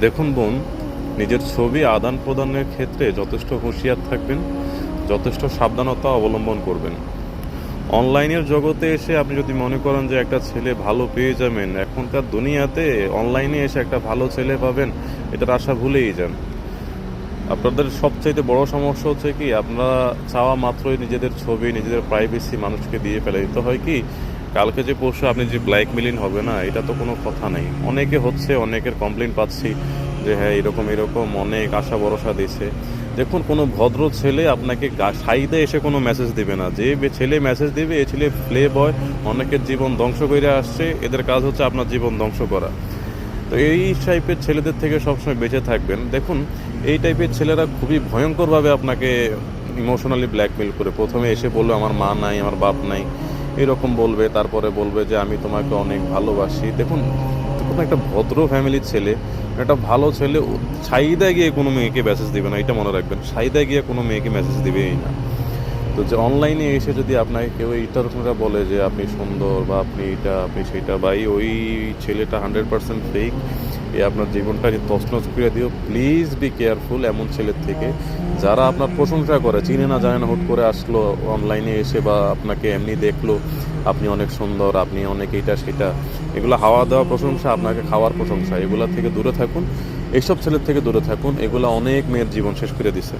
দেখুন বোন, নিজের ছবি আদান প্রদানের ক্ষেত্রে যথেষ্ট হুঁশিয়ার থাকবেন, যথেষ্ট সাবধানতা অবলম্বন করবেন। অনলাইনের জগতে এসে আপনি যদি মনে করেন যে একটা ছেলে ভালো পেয়ে যাবেন, এখনকার দুনিয়াতে অনলাইনে এসে একটা ভালো ছেলে পাবেন, এটার আশা ভুলেই যান। আপনাদের সবচাইতে বড় সমস্যা হচ্ছে কি, আপনারা চাওয়া মাত্রই নিজেদের ছবি, নিজেদের প্রাইভেসি মানুষকে দিয়ে ফেলে। তো হয় কি, কালকে যে পরশু আপনি যে ব্ল্যাকমেলিং হবে না, এটা তো কোনো কথা নেই। অনেকে হচ্ছে, অনেকের কমপ্লেন পাচ্ছি যে হ্যাঁ এরকম এরকম অনেক আশা ভরসা দিছে। দেখুন, কোনো ভদ্র ছেলে আপনাকে সাইডে এসে কোনো মেসেজ দিবে না। যে ছেলে মেসেজ দিবে, এ ছেলে প্লে বয়, অনেকের জীবন ধ্বংস করে আসছে। এদের কাজ হচ্ছে আপনার জীবন ধ্বংস করা। তো এই টাইপের ছেলেদের থেকে সবসময় বেঁচে থাকবেন। দেখুন, এই টাইপের ছেলেরা খুবই ভয়ঙ্করভাবে আপনাকে ইমোশনালি ব্ল্যাকমেল করে। প্রথমে এসে বলবে আমার মা নাই, আমার বাপ নাই, এরকম বলবে। তারপরে বলবে যে আমি তোমাকে অনেক ভালোবাসি। দেখুন, কোনো একটা ভদ্র ফ্যামিলির ছেলে, একটা ভালো ছেলে ছাইদায় গিয়ে কোনো মেয়েকে মেসেজ দিবে না, এটা মনে রাখবেন। ছাইদায় গিয়ে কোনো মেয়েকে মেসেজ দিবেই না। তো যে অনলাইনে এসে যদি আপনাকে কেউ এইটার বলে যে আপনি সুন্দর বা আপনি এটা আপনি সেটা, ভাই ওই ছেলেটা 100% ফেক। এ আপনার জীবনটা তছনছ করে দিও। প্লিজ বি কেয়ারফুল এমন ছেলের থেকে। যারা আপনার প্রশংসা করে, চিনে না জানে না, হুট করে আসলো অনলাইনে এসে বা আপনাকে এমনি দেখলো আপনি অনেক সুন্দর, আপনি অনেক এইটা সেটা, এগুলো হাওয়া দেওয়া প্রশংসা, আপনাকে খাওয়ার প্রশংসা, এগুলা থেকে দূরে থাকুন। এইসব ছেলের থেকে দূরে থাকুন। এগুলা অনেক মেয়ের জীবন শেষ করে দিছে।